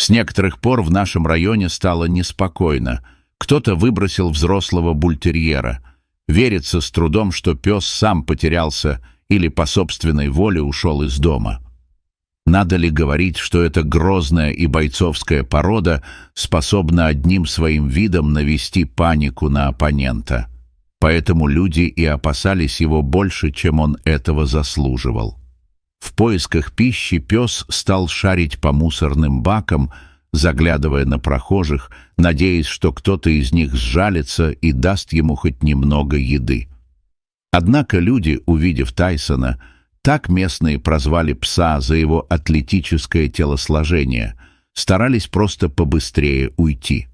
С некоторых пор в нашем районе стало неспокойно. Кто-то выбросил взрослого бультерьера. Верится с трудом, что пес сам потерялся или по собственной воле ушел из дома. Надо ли говорить, что эта грозная и бойцовская порода способна одним своим видом навести панику на оппонента? Поэтому люди и опасались его больше, чем он этого заслуживал. В поисках пищи пес стал шарить по мусорным бакам, заглядывая на прохожих, надеясь, что кто-то из них сжалится и даст ему хоть немного еды. Однако люди, увидев Тайсона, так местные прозвали пса за его атлетическое телосложение, старались просто побыстрее уйти.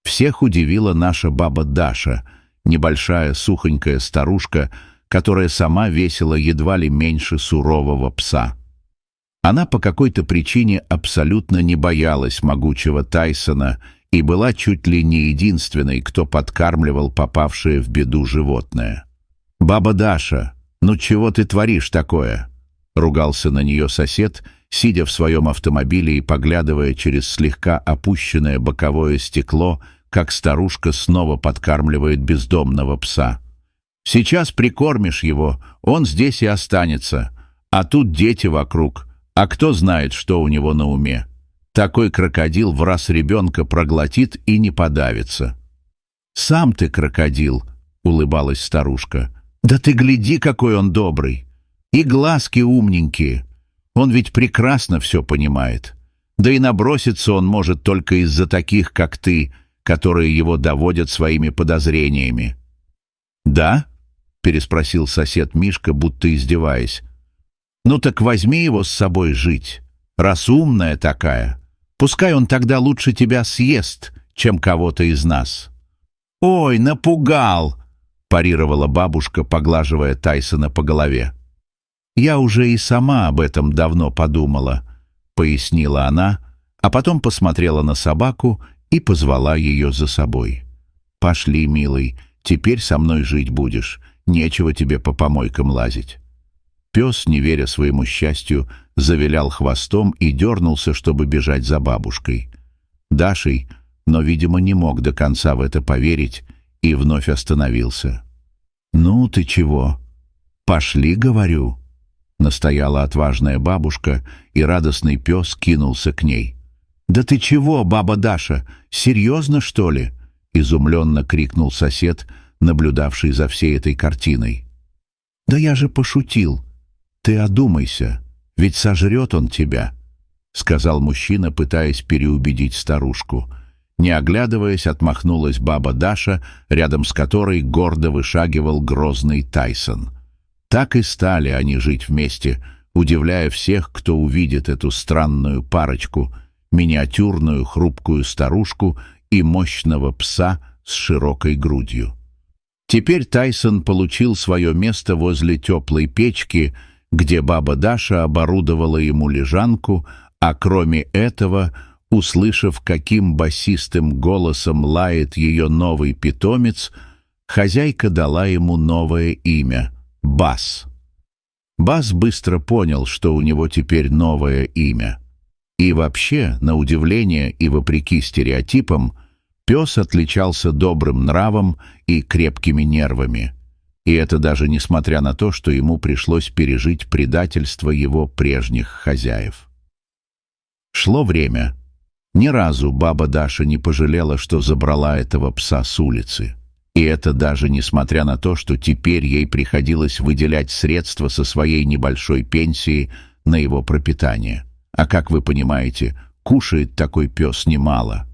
Всех удивила наша баба Даша, небольшая сухонькая старушка, которая сама весила едва ли меньше сурового пса. Она по какой-то причине абсолютно не боялась могучего Тайсона и была чуть ли не единственной, кто подкармливал попавшее в беду животное. «Баба Даша, ну чего ты творишь такое?» — ругался на нее сосед, сидя в своем автомобиле и поглядывая через слегка опущенное боковое стекло, как старушка снова подкармливает бездомного пса. «Сейчас прикормишь его, он здесь и останется, а тут дети вокруг, а кто знает, что у него на уме. Такой крокодил в раз ребенка проглотит и не подавится». «Сам ты крокодил», — улыбалась старушка. «Да ты гляди, какой он добрый! И глазки умненькие! Он ведь прекрасно все понимает. Да и наброситься он может только из-за таких, как ты, которые его доводят своими подозрениями». «Да?» — переспросил сосед Мишка, будто издеваясь. «Ну так возьми его с собой жить, раз умная такая. Пускай он тогда лучше тебя съест, чем кого-то из нас». «Ой, напугал!» — парировала бабушка, поглаживая Тайсона по голове. «Я уже и сама об этом давно подумала», — пояснила она, а потом посмотрела на собаку и позвала ее за собой. «Пошли, милый, теперь со мной жить будешь, нечего тебе по помойкам лазить». Пес, не веря своему счастью, завилял хвостом и дернулся, чтобы бежать за бабушкой. Дашей, но, видимо, не мог до конца в это поверить и вновь остановился. «Ну ты чего? Пошли, говорю», — настояла отважная бабушка, и радостный пес кинулся к ней. «Да ты чего, баба Даша, серьезно, что ли?» — изумленно крикнул сосед, наблюдавший за всей этой картиной. «Да я же пошутил. Ты одумайся, ведь сожрет он тебя», — сказал мужчина, пытаясь переубедить старушку. Не оглядываясь, отмахнулась баба Даша, рядом с которой гордо вышагивал грозный Тайсон. Так и стали они жить вместе, удивляя всех, кто увидит эту странную парочку, миниатюрную хрупкую старушку и мощного пса с широкой грудью. Теперь Тайсон получил свое место возле теплой печки, где баба Даша оборудовала ему лежанку, а кроме этого, услышав, каким басистым голосом лает ее новый питомец, хозяйка дала ему новое имя — Бас. Бас быстро понял, что у него теперь новое имя. И вообще, на удивление и вопреки стереотипам, пес отличался добрым нравом и крепкими нервами. И это даже несмотря на то, что ему пришлось пережить предательство его прежних хозяев. Шло время. Ни разу баба Даша не пожалела, что забрала этого пса с улицы. И это даже несмотря на то, что теперь ей приходилось выделять средства со своей небольшой пенсии на его пропитание. А как вы понимаете, кушает такой пес немало.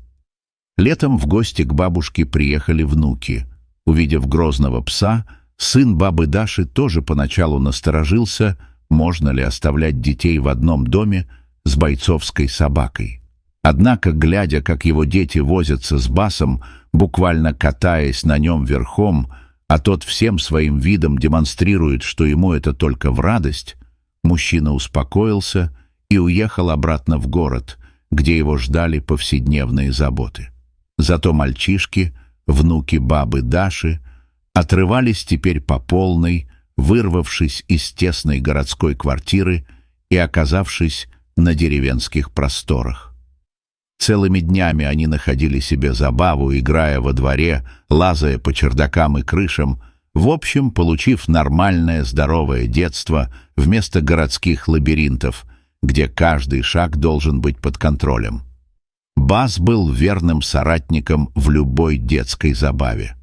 Летом в гости к бабушке приехали внуки. Увидев грозного пса, сын бабы Даши тоже поначалу насторожился, можно ли оставлять детей в одном доме с бойцовской собакой. Однако, глядя, как его дети возятся с Басом, буквально катаясь на нем верхом, а тот всем своим видом демонстрирует, что ему это только в радость, мужчина успокоился и уехал обратно в город, где его ждали повседневные заботы. Зато мальчишки, внуки бабы Даши, отрывались теперь по полной, вырвавшись из тесной городской квартиры и оказавшись на деревенских просторах. целыми днями они находили себе забаву, играя во дворе, лазая по чердакам и крышам, в общем, получив нормальное здоровое детство вместо городских лабиринтов, где каждый шаг должен быть под контролем. Баз был верным соратником в любой детской забаве.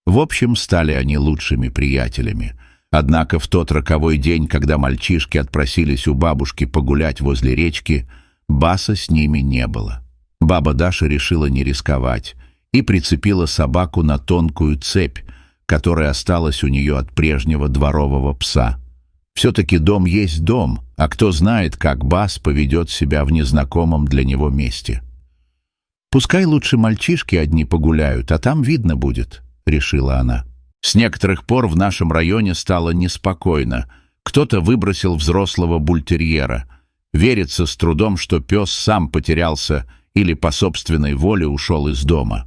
В общем, стали они лучшими приятелями. Однако в тот роковой день, когда мальчишки отпросились у бабушки погулять возле речки, Баса с ними не было. Баба Даша решила не рисковать и прицепила собаку на тонкую цепь, которая осталась у нее от прежнего дворового пса. Все-таки дом есть дом, а кто знает, как Бас поведет себя в незнакомом для него месте. «Пускай лучше мальчишки одни погуляют, а там видно будет», — решила она. С некоторых пор в нашем районе стало неспокойно. Кто-то выбросил взрослого бультерьера. Верится с трудом, что пес сам потерялся или по собственной воле ушел из дома.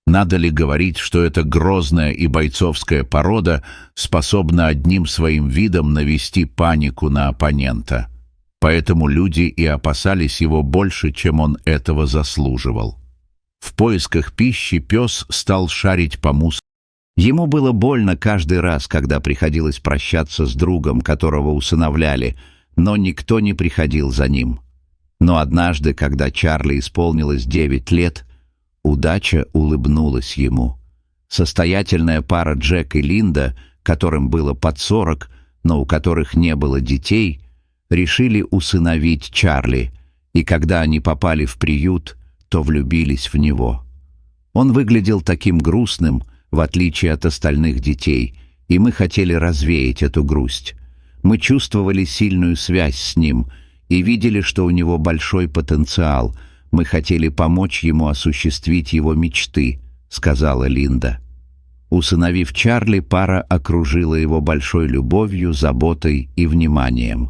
Надо ли говорить, что эта грозная и бойцовская порода способна одним своим видом навести панику на оппонента? Поэтому люди и опасались его больше, чем он этого заслуживал. В поисках пищи пес стал шарить по мусору. Ему было больно каждый раз, когда приходилось прощаться с другом, которого усыновляли, но никто не приходил за ним. Но однажды, когда Чарли исполнилось 9 лет, удача улыбнулась ему. Состоятельная пара Джек и Линда, которым было под 40, но у которых не было детей, решили усыновить Чарли, и когда они попали в приют, то влюбились в него. Он выглядел таким грустным, в отличие от остальных детей, и мы хотели развеять эту грусть. Мы чувствовали сильную связь с ним и видели, что у него большой потенциал. Мы хотели помочь ему осуществить его мечты, сказала Линда. Усыновив Чарли, пара окружила его большой любовью, заботой и вниманием.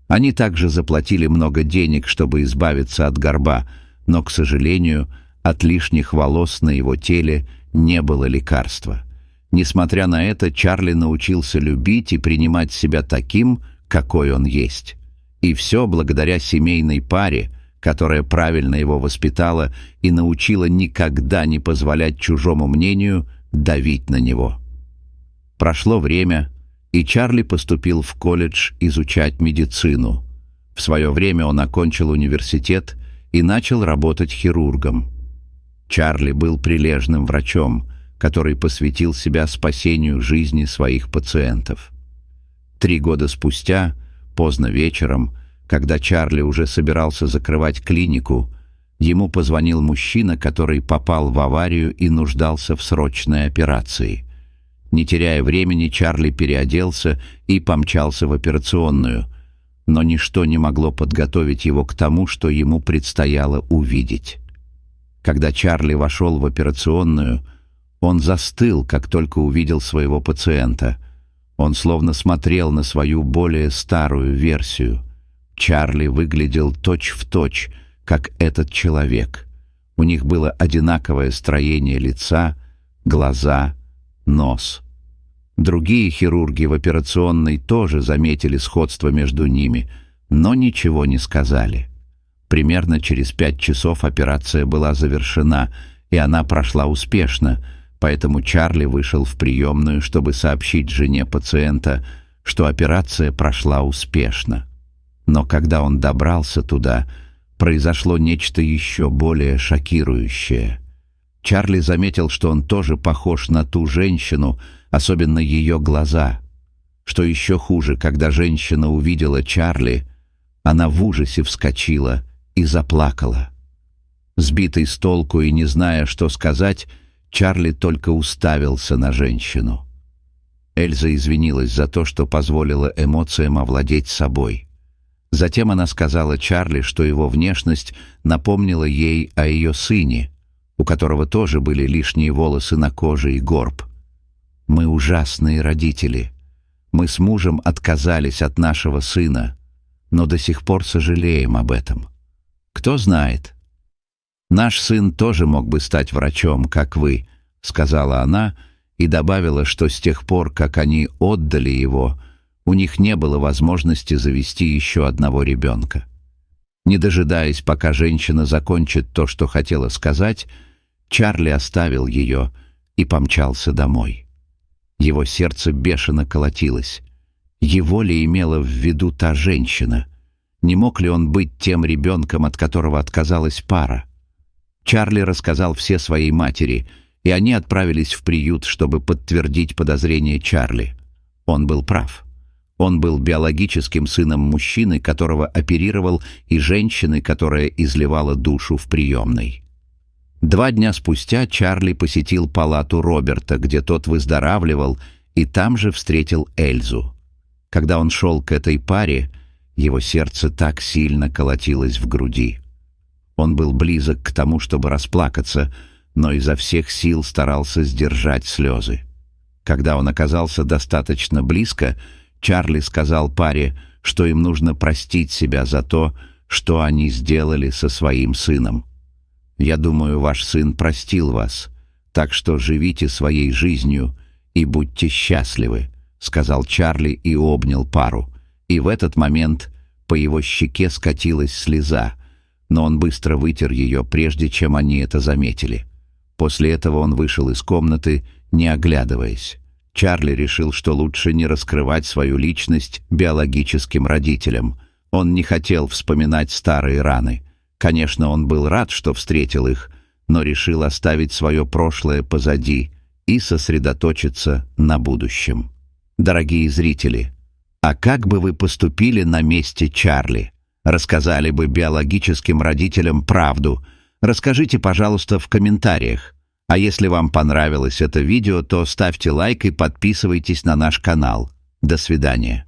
Они также заплатили много денег, чтобы избавиться от горба, но, к сожалению, от лишних волос на его теле не было лекарства. Несмотря на это, Чарли научился любить и принимать себя таким, какой он есть. И все благодаря семейной паре, которая правильно его воспитала и научила никогда не позволять чужому мнению давить на него. Прошло время, и Чарли поступил в колледж изучать медицину. В свое время он окончил университет и начал работать хирургом. Чарли был прилежным врачом, который посвятил себя спасению жизни своих пациентов. 3 года спустя, поздно вечером, когда Чарли уже собирался закрывать клинику, ему позвонил мужчина, который попал в аварию и нуждался в срочной операции. Не теряя времени, Чарли переоделся и помчался в операционную, но ничто не могло подготовить его к тому, что ему предстояло увидеть. Когда Чарли вошел в операционную, он застыл, как только увидел своего пациента. Он словно смотрел на свою более старую версию. Чарли выглядел точь-в-точь, как этот человек. У них было одинаковое строение лица, глаза, нос. Другие хирурги в операционной тоже заметили сходство между ними, но ничего не сказали. Примерно через 5 часов операция была завершена, и она прошла успешно, поэтому Чарли вышел в приемную, чтобы сообщить жене пациента, что операция прошла успешно. Но когда он добрался туда, произошло нечто еще более шокирующее. Чарли заметил, что он тоже похож на ту женщину, особенно ее глаза. Что еще хуже, когда женщина увидела Чарли, она в ужасе вскочила и заплакала. Сбитый с толку и не зная, что сказать, Чарли только уставился на женщину. Эльза извинилась за то, что позволила эмоциям овладеть собой. Затем она сказала Чарли, что его внешность напомнила ей о ее сыне, у которого тоже были лишние волосы на коже и горб. «Мы ужасные родители. Мы с мужем отказались от нашего сына, но до сих пор сожалеем об этом. Кто знает? Наш сын тоже мог бы стать врачом, как вы», — сказала она и добавила, что с тех пор, как они отдали его, у них не было возможности завести еще одного ребенка. Не дожидаясь, пока женщина закончит то, что хотела сказать, Чарли оставил ее и помчался домой. Его сердце бешено колотилось. Его ли имела в виду та женщина? Не мог ли он быть тем ребенком, от которого отказалась пара? Чарли рассказал все своей матери, и они отправились в приют, чтобы подтвердить подозрения Чарли. Он был прав. Он был биологическим сыном мужчины, которого оперировал, и женщины, которая изливала душу в приемной. 2 дня спустя Чарли посетил палату Роберта, где тот выздоравливал, и там же встретил Эльзу. Когда он шел к этой паре, его сердце так сильно колотилось в груди. Он был близок к тому, чтобы расплакаться, но изо всех сил старался сдержать слезы. Когда он оказался достаточно близко, Чарли сказал паре, что им нужно простить себя за то, что они сделали со своим сыном. «Я думаю, ваш сын простил вас, так что живите своей жизнью и будьте счастливы», — сказал Чарли и обнял пару. И в этот момент по его щеке скатилась слеза, но он быстро вытер ее, прежде чем они это заметили. После этого он вышел из комнаты, не оглядываясь. Чарли решил, что лучше не раскрывать свою личность биологическим родителям. Он не хотел вспоминать старые раны. Конечно, он был рад, что встретил их, но решил оставить свое прошлое позади и сосредоточиться на будущем. Дорогие зрители, а как бы вы поступили на месте Чарли? Рассказали бы биологическим родителям правду? Расскажите, пожалуйста, в комментариях. А если вам понравилось это видео, то ставьте лайк и подписывайтесь на наш канал. До свидания.